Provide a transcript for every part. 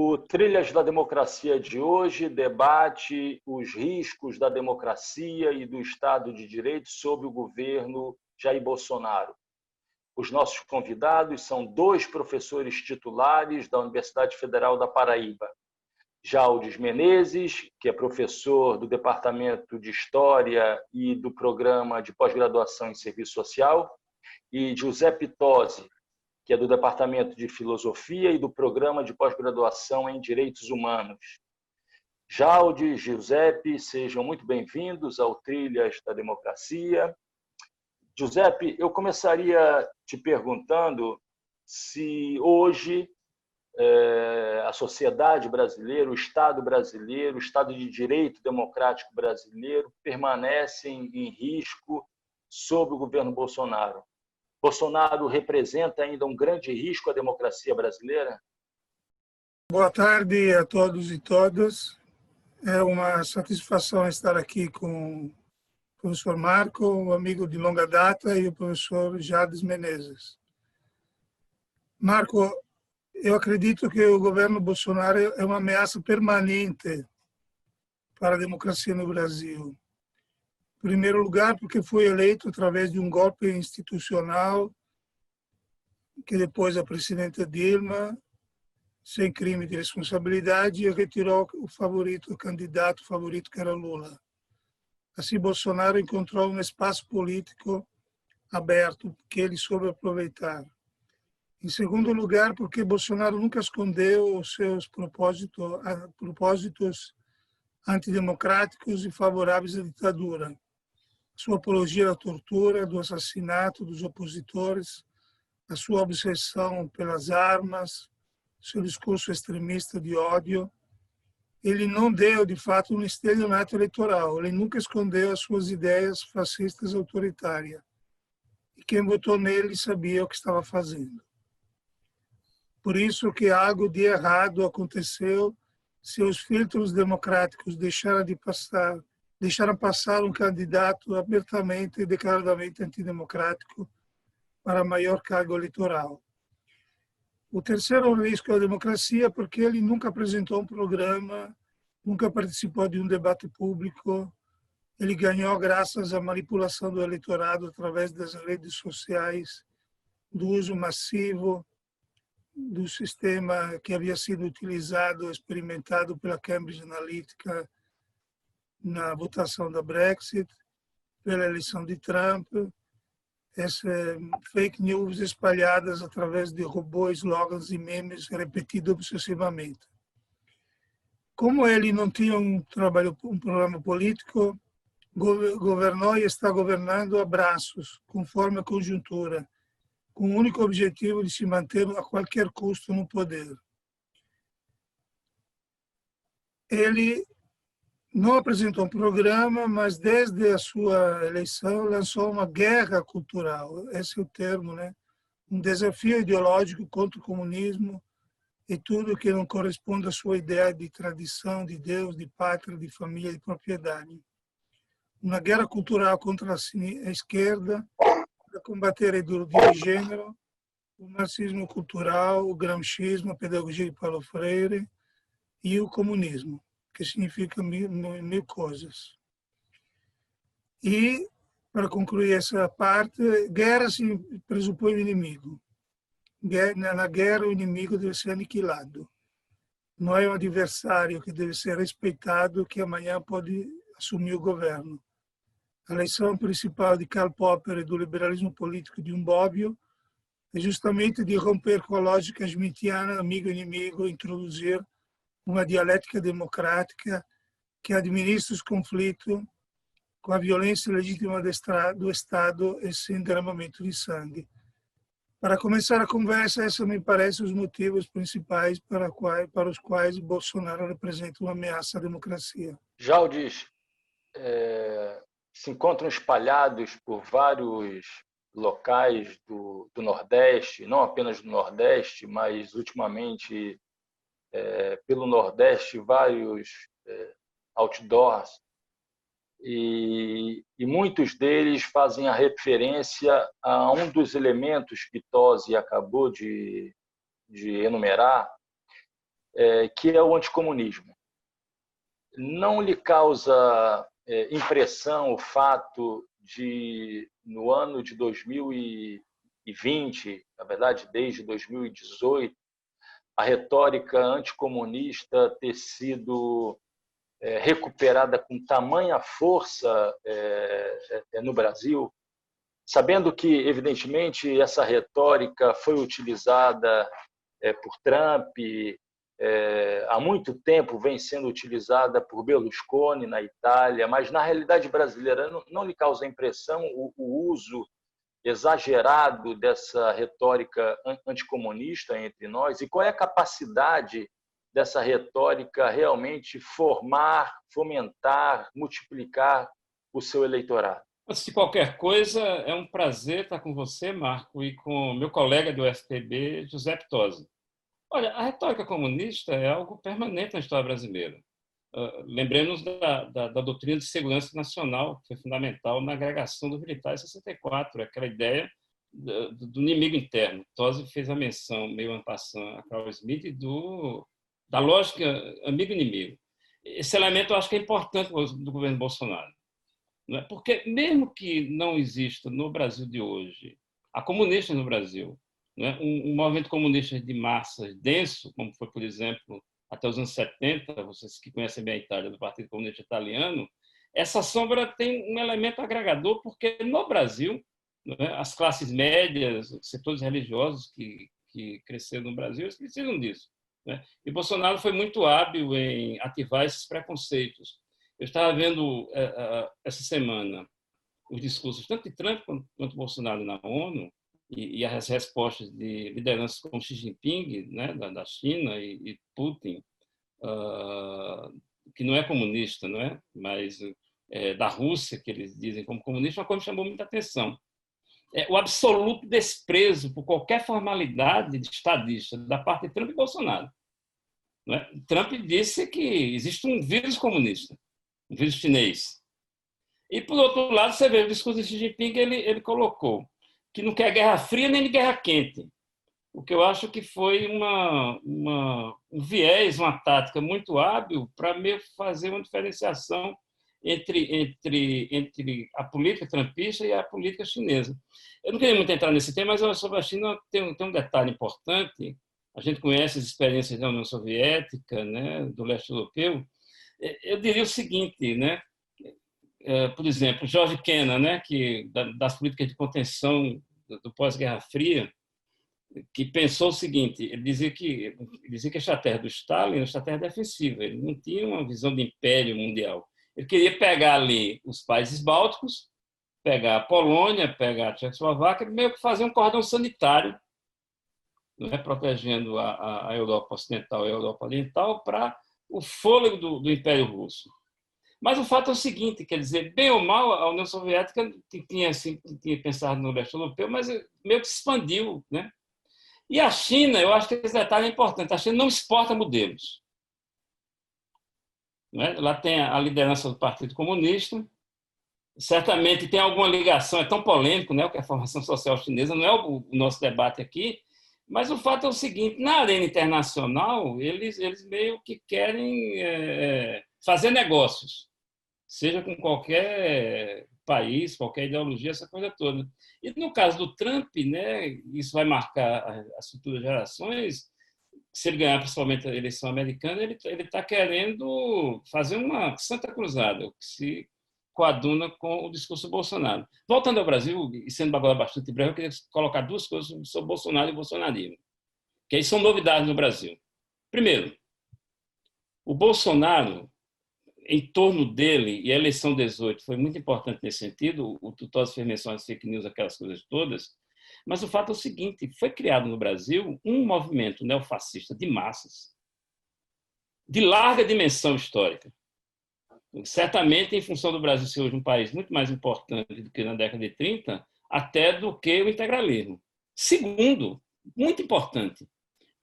O Trilhas da Democracia de hoje debate os riscos da democracia e do Estado de Direito sob o governo Jair Bolsonaro. Os nossos convidados são dois professores titulares da Universidade Federal da Paraíba. Jaldes Menezes, que é professor do Departamento de História e do Programa de Pós-Graduação em Serviço Social, e Giuseppe Tosi, que é do Departamento de Filosofia e do Programa de Pós-Graduação em Direitos Humanos. Jaldes, Giuseppe, sejam muito bem-vindos ao Trilhas da Democracia. Giuseppe, eu começaria te perguntando se hoje a sociedade brasileira, o Estado brasileiro, o Estado de Direito democrático brasileiro permanecem em risco sob o governo Bolsonaro. Bolsonaro representa ainda um grande risco à democracia brasileira? Boa tarde a todos e todas. É uma satisfação estar aqui com o professor Marco, um amigo de longa data, e o professor Jaldes Menezes. Marco, eu acredito que o governo Bolsonaro é uma ameaça permanente para a democracia no Brasil. Em primeiro lugar, porque foi eleito através de um golpe institucional que depois a presidenta Dilma, sem crime de responsabilidade, retirou o candidato favorito, que era Lula. Assim, Bolsonaro encontrou um espaço político aberto que ele soube aproveitar. Em segundo lugar, porque Bolsonaro nunca escondeu os seus propósitos antidemocráticos e favoráveis à ditadura. Sua apologia à tortura, do assassinato dos opositores, a sua obsessão pelas armas, seu discurso extremista de ódio. Ele não deu, de fato, um estelionato eleitoral. Ele nunca escondeu as suas ideias fascistas autoritárias. E quem votou nele sabia o que estava fazendo. Por isso que algo de errado aconteceu se os filtros democráticos deixaram passar um candidato abertamente e declaradamente antidemocrático para maior cargo eleitoral. O terceiro risco à democracia é porque ele nunca apresentou um programa, nunca participou de um debate público. Ele ganhou graças à manipulação do eleitorado através das redes sociais, do uso massivo do sistema que havia sido utilizado, experimentado pela Cambridge Analytica na votação da Brexit, pela eleição de Trump, essas fake news espalhadas através de robôs, slogans e memes repetidos obsessivamente. Como ele não tinha um programa político, governou e está governando a braços, conforme a conjuntura, com o único objetivo de se manter a qualquer custo no poder. Ele não apresentou um programa, mas desde a sua eleição lançou uma guerra cultural, esse é o termo, né? Um desafio ideológico contra o comunismo e tudo que não corresponde à sua ideia de tradição, de Deus, de pátria, de família, de propriedade. Uma guerra cultural contra a esquerda, para combater a ideologia de gênero, o marxismo cultural, o gramscismo, a pedagogia de Paulo Freire e o comunismo, que significa mil coisas. E, para concluir essa parte, guerra se pressupõe o inimigo. Na guerra, o inimigo deve ser aniquilado. Não é um adversário que deve ser respeitado que amanhã pode assumir o governo. A lição principal de Karl Popper e do liberalismo político de Bobbio é justamente de romper com a lógica schmittiana, amigo-inimigo, introduzir uma dialética democrática que administra os conflitos com a violência legítima do Estado e sem derramamento de sangue. Para começar a conversa, esses me parecem os motivos principais para os quais Bolsonaro representa uma ameaça à democracia. Jaldes, se encontram espalhados por vários locais do Nordeste, não apenas do Nordeste, mas ultimamente pelo Nordeste, vários outdoors, e muitos deles fazem a referência a um dos elementos que Tosi acabou de enumerar, que é o anticomunismo. Não lhe causa impressão o fato de, no ano de 2020, na verdade, desde 2018, a retórica anticomunista ter sido recuperada com tamanha força no Brasil, sabendo que, evidentemente, essa retórica foi utilizada por Trump, há muito tempo vem sendo utilizada por Berlusconi na Itália, mas na realidade brasileira não lhe causa impressão o uso exagerado dessa retórica anticomunista entre nós? E qual é a capacidade dessa retórica realmente formar, fomentar, multiplicar o seu eleitorado? Antes de qualquer coisa, é um prazer estar com você, Marco, e com meu colega do UFPB, José Tosi. Olha, a retórica comunista é algo permanente na história brasileira. Lembremos da doutrina de segurança nacional, que foi fundamental na agregação dos militares em 64, aquela ideia do inimigo interno. Tosi fez a menção, meio en passant, a Carl Schmitt, da lógica amigo-inimigo. Esse elemento eu acho que é importante do governo Bolsonaro. Não é? Porque, mesmo que não exista no Brasil de hoje, há comunistas no Brasil, né? Um movimento comunista de massas denso, como foi, por exemplo, até os anos 70, vocês que conhecem bem a Itália, do Partido Comunista Italiano, essa sombra tem um elemento agregador, porque no Brasil, né, as classes médias, os setores religiosos que cresceram no Brasil, eles precisam disso. Né? E Bolsonaro foi muito hábil em ativar esses preconceitos. Eu estava vendo essa semana os discursos tanto de Trump quanto Bolsonaro na ONU, e as respostas de lideranças como Xi Jinping, né, da China, e Putin, que não é comunista, não é? Mas da Rússia, que eles dizem como comunista, uma coisa me chamou muita atenção. O absoluto desprezo por qualquer formalidade de estadista da parte de Trump e Bolsonaro. Não é? Trump disse que existe um vírus comunista, um vírus chinês. E, por outro lado, você vê o discurso de Xi Jinping, ele colocou que não quer guerra fria nem de guerra quente. O que eu acho que foi um viés, uma tática muito hábil para meio fazer uma diferenciação entre a política trumpista e a política chinesa. Eu não queria muito entrar nesse tema, mas sobre a China tem um detalhe importante. A gente conhece as experiências da União Soviética, né, do leste europeu. Eu diria o seguinte, né? Por exemplo, George Kennan, né, das políticas de contenção do pós-Guerra Fria, que pensou o seguinte: ele dizia que a estratégia do Stalin era uma estratégia defensiva, ele não tinha uma visão de império mundial. Ele queria pegar ali os países bálticos, pegar a Polônia, pegar a Tchecoslováquia, meio que fazer um cordão sanitário, né, protegendo a Europa Ocidental e a Europa Oriental para o fôlego do Império Russo. Mas o fato é o seguinte, quer dizer, bem ou mal, a União Soviética tinha pensado no leste europeu, mas meio que se expandiu, né? E a China, eu acho que esse detalhe é importante, a China não exporta modelos. Né? Lá tem a liderança do Partido Comunista, certamente tem alguma ligação, é tão polêmico, né, o que é a formação social chinesa, não é o nosso debate aqui, mas o fato é o seguinte, na arena internacional, eles meio que querem fazer negócios, seja com qualquer país, qualquer ideologia, essa coisa toda. E no caso do Trump, né, isso vai marcar as futuras gerações. Se ele ganhar principalmente a eleição americana, ele está querendo fazer uma santa cruzada, o que se coaduna com o discurso do Bolsonaro. Voltando ao Brasil, e sendo agora bastante breve, eu queria colocar duas coisas sobre Bolsonaro e bolsonarismo, que aí são novidades no Brasil. Primeiro, o Bolsonaro, em torno dele, e a eleição 18 foi muito importante nesse sentido, o Tosi fez menção às fake news, aquelas coisas todas, mas o fato é o seguinte, foi criado no Brasil um movimento neofascista de massas, de larga dimensão histórica, certamente em função do Brasil ser hoje um país muito mais importante do que na década de 30, até do que o integralismo. Segundo, muito importante,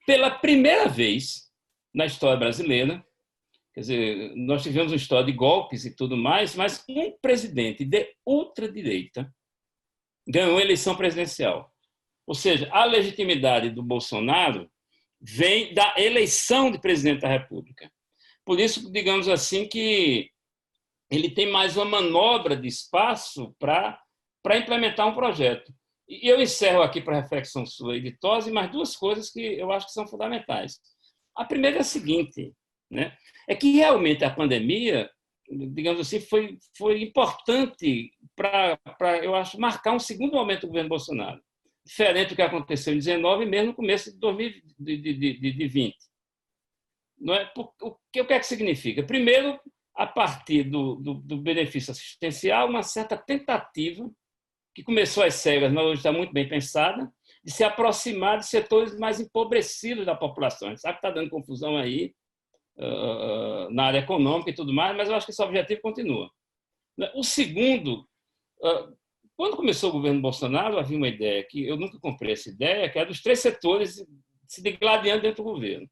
pela primeira vez na história brasileira, quer dizer, nós tivemos uma história de golpes e tudo mais, mas um presidente de ultradireita ganhou a eleição presidencial. Ou seja, a legitimidade do Bolsonaro vem da eleição de presidente da República. Por isso, digamos assim, que ele tem mais uma manobra de espaço para implementar um projeto. E eu encerro aqui para a reflexão sua, Tosi, mais duas coisas que eu acho que são fundamentais. A primeira é a seguinte, né? É que realmente a pandemia, digamos assim, foi importante para, eu acho, marcar um segundo momento do governo Bolsonaro, diferente do que aconteceu em 2019 e mesmo no começo de 2020. Não é? O que é que significa? Primeiro, a partir do benefício assistencial, uma certa tentativa, que começou às cegas, mas hoje está muito bem pensada, de se aproximar de setores mais empobrecidos da população. A gente sabe que está dando confusão aí na área econômica e tudo mais, mas eu acho que esse objetivo continua. O segundo, quando começou o governo Bolsonaro, havia uma ideia, que eu nunca comprei essa ideia, que era dos três setores se degladiando dentro do governo.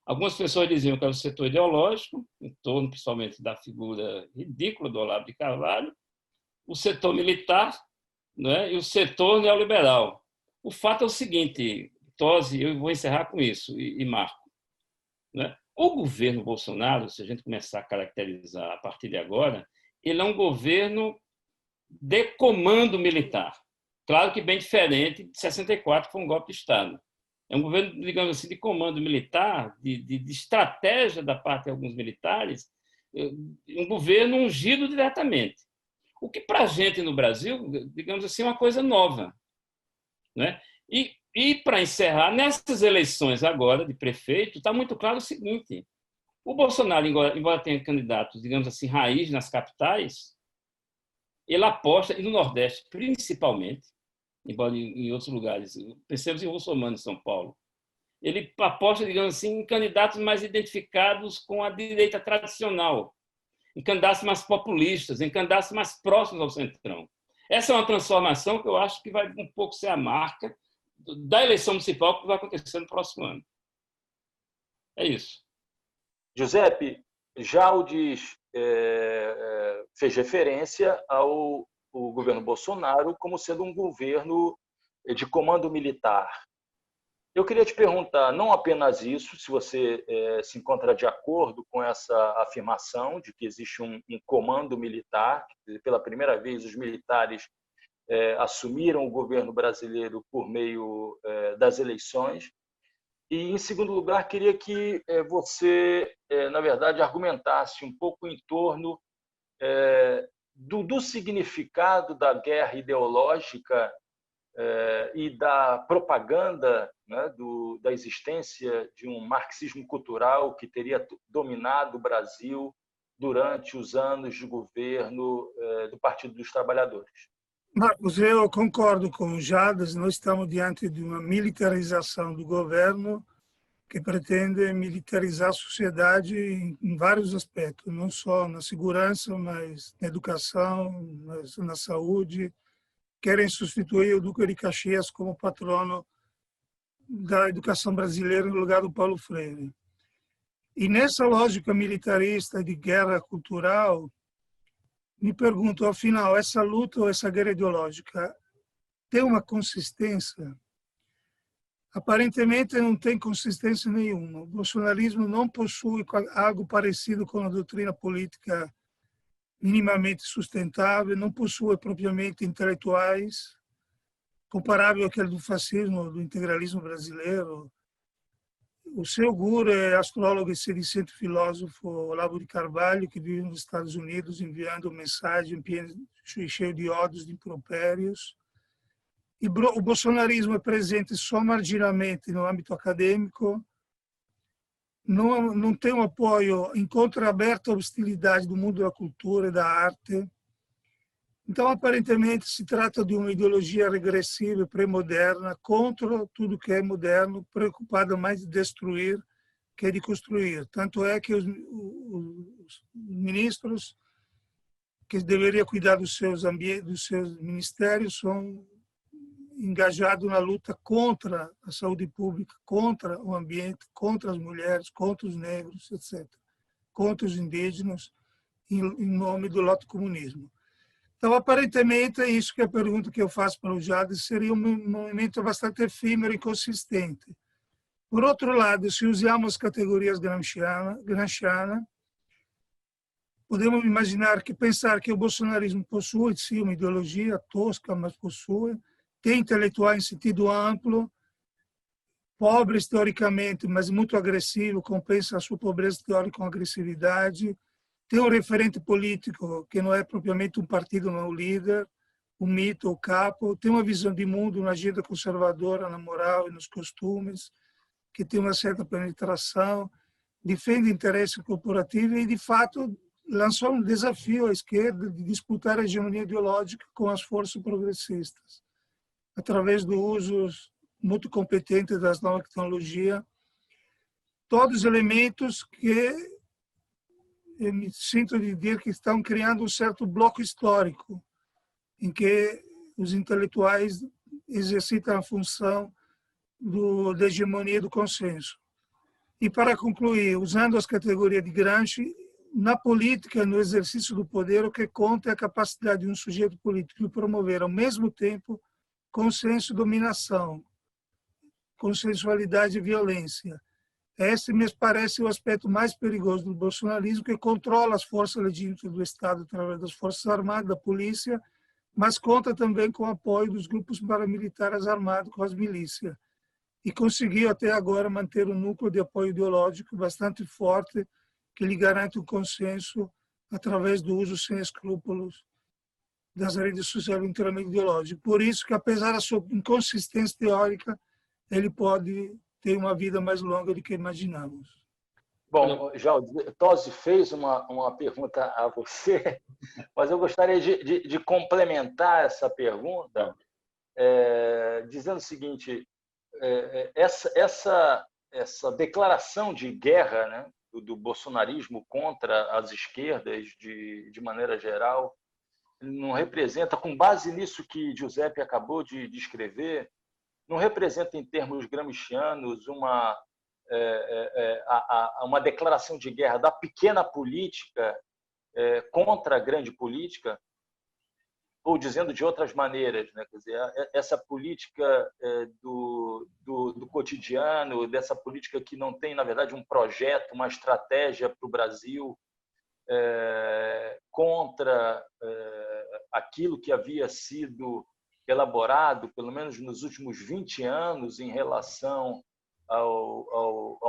Algumas pessoas diziam que era o setor ideológico, em torno principalmente da figura ridícula do Olavo de Carvalho, o setor militar, né, e o setor neoliberal. O fato é o seguinte, Tosi, eu vou encerrar com isso, e Marco. Né? O governo Bolsonaro, se a gente começar a caracterizar a partir de agora, ele é um governo de comando militar. Claro que bem diferente de 64, que foi um golpe de Estado. É um governo, digamos assim, de comando militar, de estratégia da parte de alguns militares, um governo ungido diretamente. O que, para a gente no Brasil, digamos assim, é uma coisa nova. Né? E para encerrar, nessas eleições agora de prefeito, está muito claro o seguinte: o Bolsonaro, embora tenha candidatos, digamos assim, raiz nas capitais, ele aposta, e no Nordeste principalmente, embora em outros lugares, pensemos em Russomano, em São Paulo, ele aposta, digamos assim, em candidatos mais identificados com a direita tradicional, em candidatos mais populistas, em candidatos mais próximos ao centrão. Essa é uma transformação que eu acho que vai um pouco ser a marca da eleição municipal que vai acontecer no próximo ano. É isso. Giuseppe, Jaldes fez referência ao governo Bolsonaro como sendo um governo de comando militar. Eu queria te perguntar, não apenas isso, se você se encontra de acordo com essa afirmação de que existe um comando militar, que pela primeira vez os militares assumiram o governo brasileiro por meio das eleições. E, em segundo lugar, queria que você, na verdade, argumentasse um pouco em torno do significado da guerra ideológica e da propaganda, né, da existência de um marxismo cultural que teria dominado o Brasil durante os anos de governo do Partido dos Trabalhadores. Marcos, eu concordo com o Jaldes. Nós estamos diante de uma militarização do governo que pretende militarizar a sociedade em vários aspectos, não só na segurança, mas na educação, na saúde. Querem substituir o Duque de Caxias como patrono da educação brasileira no lugar do Paulo Freire. E nessa lógica militarista de guerra cultural, me pergunto, afinal, essa luta ou essa guerra ideológica tem uma consistência? Aparentemente não tem consistência nenhuma. O bolsonarismo não possui algo parecido com a doutrina política minimamente sustentável, não possui propriamente intelectuais, comparável àquele do fascismo, do integralismo brasileiro. O seu guru é astrólogo e sedicente filósofo Olavo de Carvalho, que vive nos Estados Unidos enviando mensagem cheio de ódios, de impropérios. E o bolsonarismo é presente só marginalmente no âmbito acadêmico, não tem um apoio, encontra aberta a hostilidade do mundo da cultura e da arte. Então, aparentemente, se trata de uma ideologia regressiva e pré-moderna contra tudo que é moderno, preocupada mais de destruir que de construir. Tanto é que os ministros que deveriam cuidar dos seus ministérios são engajados na luta contra a saúde pública, contra o ambiente, contra as mulheres, contra os negros, etc., contra os indígenas, em nome do laticomunismo. Então, aparentemente, é isso que é a pergunta que eu faço para o Jaldes, seria um movimento bastante efímero e consistente. Por outro lado, se usamos categorias gramscianas, podemos imaginar que pensar que o bolsonarismo possui, sim, uma ideologia tosca, mas possui, tem intelectuais em sentido amplo, pobres teoricamente, mas muito agressivo, compensa a sua pobreza teórica com agressividade, tem um referente político que não é propriamente um partido, não é um líder, um mito, o capo, tem uma visão de mundo, uma agenda conservadora na moral e nos costumes, que tem uma certa penetração, defende interesse corporativo e, de fato, lançou um desafio à esquerda de disputar a hegemonia ideológica com as forças progressistas, através do uso muito competente das novas tecnologias, todos os elementos que eu me sinto de dizer que estão criando um certo bloco histórico, em que os intelectuais exercitam a função da hegemonia do consenso. E, para concluir, usando as categorias de Gramsci, na política, no exercício do poder, o que conta é a capacidade de um sujeito político de promover, ao mesmo tempo, consenso e dominação, consensualidade e violência. Esse me parece o aspecto mais perigoso do bolsonarismo, que controla as forças legítimas do Estado através das Forças Armadas, da polícia, mas conta também com o apoio dos grupos paramilitares armados, com as milícias. E conseguiu até agora manter um núcleo de apoio ideológico bastante forte, que lhe garante o consenso através do uso sem escrúpulos das redes sociais inteiramente ideológicas. Por isso que, apesar da sua inconsistência teórica, ele pode ter uma vida mais longa do que imaginamos. Bom, Jaldir, Tosi fez uma pergunta a você, mas eu gostaria de complementar essa pergunta dizendo o seguinte: essa declaração de guerra, né, do bolsonarismo contra as esquerdas de maneira geral não representa, com base nisso que Giuseppe acabou de descrever, não representa em termos gramscianos uma declaração de guerra da pequena política contra a grande política, ou dizendo de outras maneiras, né? Quer dizer, essa política do cotidiano, dessa política que não tem, na verdade, um projeto, uma estratégia para o Brasil contra aquilo que havia sido elaborado, pelo menos nos últimos 20 anos, em relação a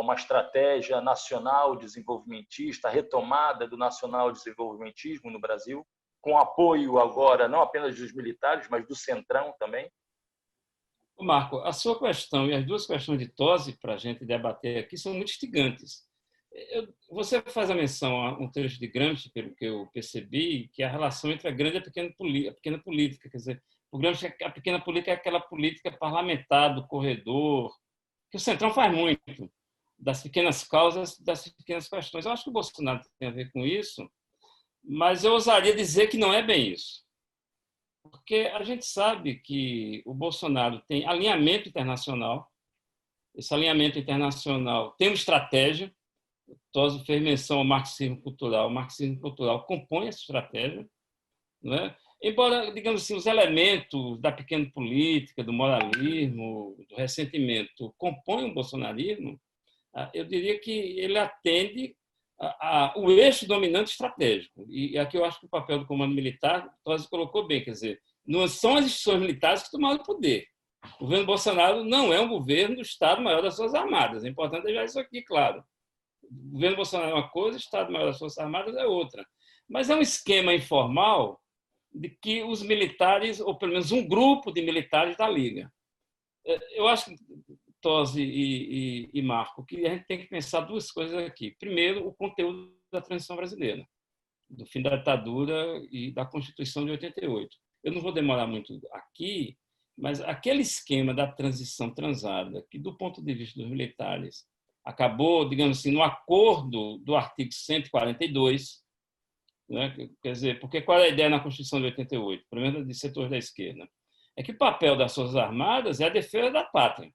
uma estratégia nacional desenvolvimentista, a retomada do nacional desenvolvimentismo no Brasil, com apoio agora não apenas dos militares, mas do Centrão também? Marco, a sua questão e as duas questões de Tosi para a gente debater aqui são muito instigantes. Você faz a menção a um trecho de Gramsci, pelo que eu percebi, que é a relação entre a grande e a pequena política. Quer dizer, o Gramsci, a pequena política é aquela política parlamentar do corredor, que o Centrão faz muito, das pequenas causas, das pequenas questões. Eu acho que o Bolsonaro tem a ver com isso, mas eu ousaria dizer que não é bem isso. Porque a gente sabe que o Bolsonaro tem alinhamento internacional, esse alinhamento internacional tem uma estratégia. Tosi fez menção ao marxismo cultural. O marxismo cultural compõe essa estratégia, não é? Embora, digamos assim, os elementos da pequena política, do moralismo, do ressentimento compõem o bolsonarismo, eu diria que ele atende o eixo dominante estratégico. E aqui eu acho que o papel do comando militar, Tosi colocou bem, quer dizer, não são as instituições militares que tomaram o poder. O governo Bolsonaro não é um governo do Estado-Maior das Forças Armadas. É importante deixar isso aqui claro. O governo Bolsonaro é uma coisa, o Estado-Maior das Forças Armadas é outra. Mas é um esquema informal de que os militares, ou pelo menos um grupo de militares da Liga. Eu acho, Tosi e Marco, que a gente tem que pensar duas coisas aqui. Primeiro, o conteúdo da transição brasileira, do fim da ditadura e da Constituição de 88. Eu não vou demorar muito aqui, mas aquele esquema da transição transada, que do ponto de vista dos militares acabou, digamos assim, no acordo do artigo 142, né? Quer dizer, porque qual é a ideia na Constituição de 88, pelo menos de setores da esquerda? É que o papel das Forças Armadas é a defesa da pátria.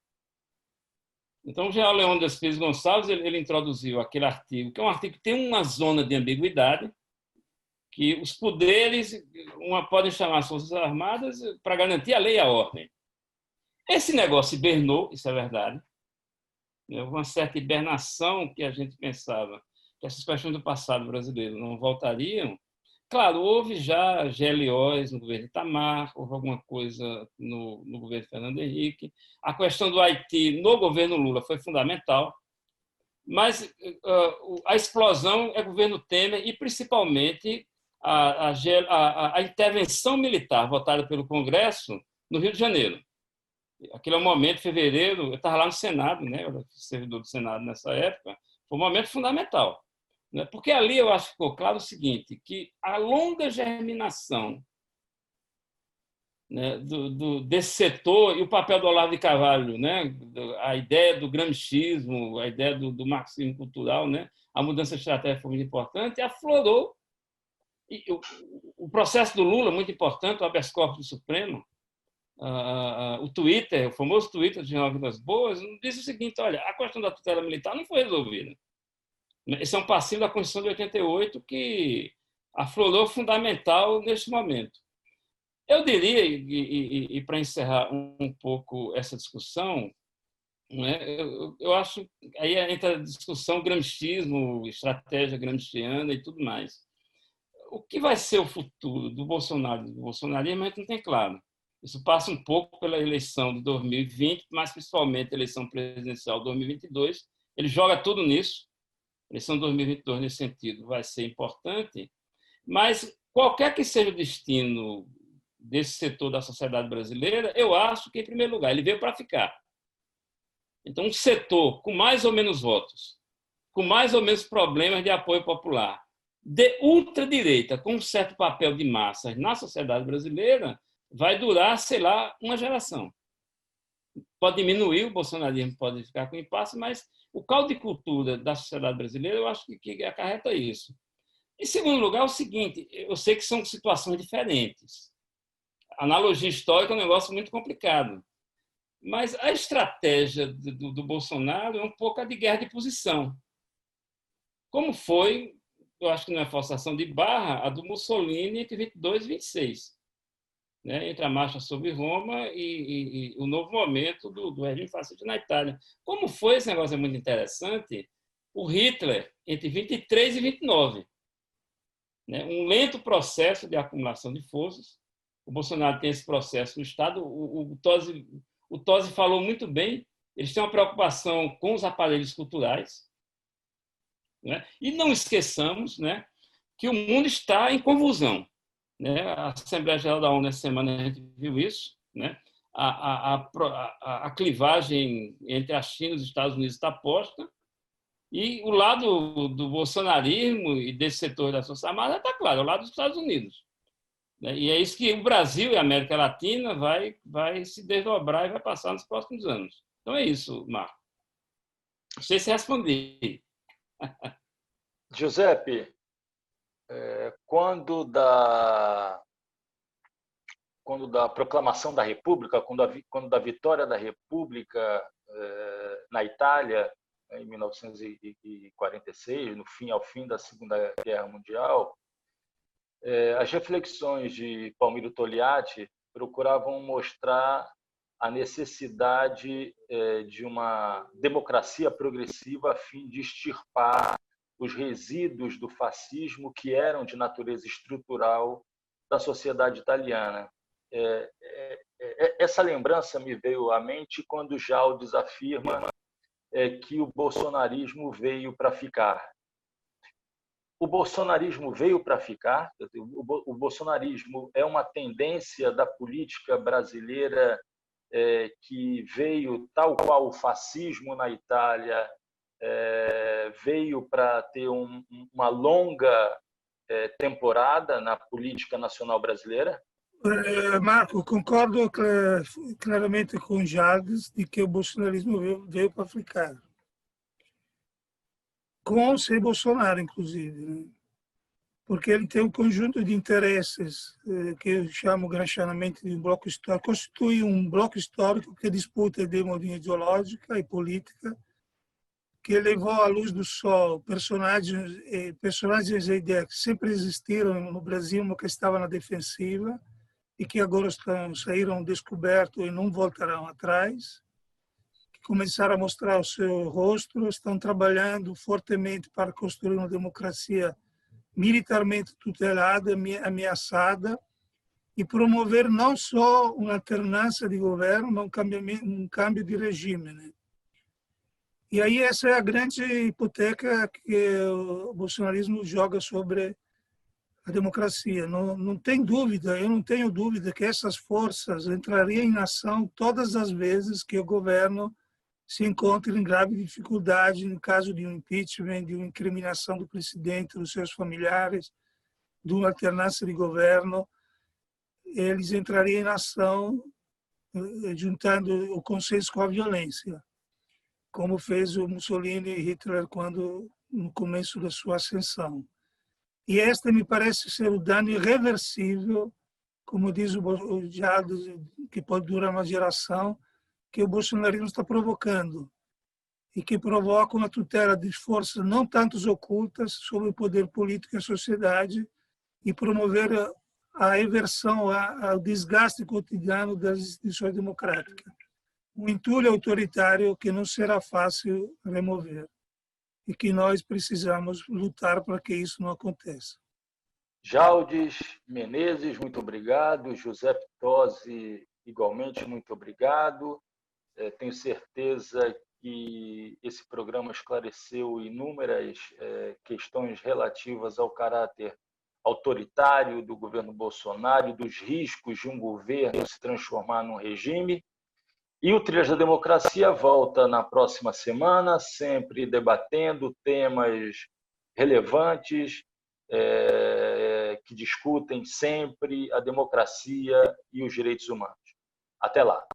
Então, o general Leônidas das Pires Gonçalves ele introduziu aquele artigo, que é um artigo que tem uma zona de ambiguidade, que os poderes podem chamar as Forças Armadas para garantir a lei e a ordem. Esse negócio hibernou, isso é verdade, né? Uma certa hibernação que a gente pensava que essas questões do passado brasileiro não voltariam. Claro, houve já GLOs no governo Itamar, houve alguma coisa no governo Fernando Henrique. A questão do Haiti no governo Lula foi fundamental, mas a explosão é o governo Temer e, principalmente, a intervenção militar votada pelo Congresso no Rio de Janeiro. Aquele é um momento, em fevereiro, eu estava lá no Senado, né? Eu era servidor do Senado nessa época, foi um momento fundamental. Porque ali eu acho que ficou claro o seguinte, que a longa germinação, né, desse setor e o papel do Olavo de Carvalho, né, a ideia do gramscismo, a ideia do marxismo cultural, né, a mudança de estratégia foi muito importante, e aflorou. E o processo do Lula, muito importante, o habeas corpus do Supremo, o Twitter, o famoso Twitter de General Vilas Boas, diz o seguinte: olha, a questão da tutela militar não foi resolvida. Esse é um passivo da Constituição de 88 que aflorou fundamental neste momento. Eu diria, e para encerrar um pouco essa discussão, né, eu acho que aí entra a discussão gramscismo, estratégia gramsciana e tudo mais. O que vai ser o futuro do Bolsonaro e do bolsonarismo, a gente não tem claro. Isso passa um pouco pela eleição de 2020, mas principalmente a eleição presidencial de 2022. Ele joga tudo nisso. A eleição de 2022, nesse sentido, vai ser importante, mas qualquer que seja o destino desse setor da sociedade brasileira, eu acho que, em primeiro lugar, ele veio para ficar. Então, um setor com mais ou menos votos, com mais ou menos problemas de apoio popular, de ultradireita, com um certo papel de massas na sociedade brasileira, vai durar, sei lá, uma geração. Pode diminuir, o bolsonarismo pode ficar com impasse, mas o caldo de cultura da sociedade brasileira, eu acho que acarreta isso. Em segundo lugar, é o seguinte, eu sei que são situações diferentes. A analogia histórica é um negócio muito complicado, mas a estratégia do Bolsonaro é um pouco a de guerra de posição. Como foi, eu acho que não é forçação de barra, a do Mussolini entre 22 e 26. Né, entre a marcha sobre Roma e o novo momento do regime fascista na Itália. Como foi esse negócio é muito interessante, o Hitler entre 23 e 29. Né, um lento processo de acumulação de forças. O Bolsonaro tem esse processo no Estado. O Tosi falou muito bem, eles têm uma preocupação com os aparelhos culturais. Né, e não esqueçamos, né, que o mundo está em convulsão. Né? A Assembleia Geral da ONU, essa semana, a gente viu isso. Né? A clivagem entre a China e os Estados Unidos está posta, e o lado do bolsonarismo e desse setor das Forças Armadas está claro, é o lado dos Estados Unidos. Né? E é isso que o Brasil e a América Latina vai se desdobrar e vai passar nos próximos anos. Então é isso, Marco. Não sei se respondi. Giuseppe, quando da proclamação da República, quando da vitória da República na Itália, em 1946, ao fim da Segunda Guerra Mundial, as reflexões de Palmiro Togliatti procuravam mostrar a necessidade de uma democracia progressiva a fim de extirpar os resíduos do fascismo que eram de natureza estrutural da sociedade italiana. Essa lembrança me veio à mente quando Jaldes afirma que o bolsonarismo veio para ficar. O bolsonarismo veio para ficar. O bolsonarismo é uma tendência da política brasileira que veio, tal qual o fascismo na Itália, veio para ter uma longa temporada na política nacional brasileira? Marco, concordo claramente com Jaldes de que o bolsonarismo veio para ficar. Com ou sem Bolsonaro, inclusive. Né? Porque ele tem um conjunto de interesses que eu chamo gramscianamente de bloco histórico, constitui um bloco histórico que disputa a hegemonia ideológica e política, que levou à luz do sol personagens e ideias que sempre existiram no Brasil, mas que estavam na defensiva e que agora saíram descobertos e não voltarão atrás, que começaram a mostrar o seu rosto, estão trabalhando fortemente para construir uma democracia militarmente tutelada, ameaçada, e promover não só uma alternância de governo, mas um câmbio de regime, né? E aí essa é a grande hipoteca que o bolsonarismo joga sobre a democracia. Não tem dúvida, eu não tenho dúvida que essas forças entrariam em ação todas as vezes que o governo se encontra em grave dificuldade no caso de um impeachment, de uma incriminação do presidente, dos seus familiares, de uma alternância de governo. Eles entrariam em ação juntando o consenso com a violência, como fez o Mussolini e Hitler quando no começo da sua ascensão. E esta me parece ser o dano irreversível, como diz o Jado, que pode durar uma geração, que o bolsonarismo está provocando e que provoca uma tutela de forças não tanto ocultas sobre o poder político e a sociedade e promover a eversão, ao desgaste cotidiano das instituições democráticas. Um entulho autoritário que não será fácil remover e que nós precisamos lutar para que isso não aconteça. Jaldes Menezes, muito obrigado. José Pitozzi, igualmente, muito obrigado. Tenho certeza que esse programa esclareceu inúmeras questões relativas ao caráter autoritário do governo Bolsonaro e dos riscos de um governo se transformar num regime. E o Trilhas da Democracia volta na próxima semana, sempre debatendo temas relevantes, que discutem sempre a democracia e os direitos humanos. Até lá.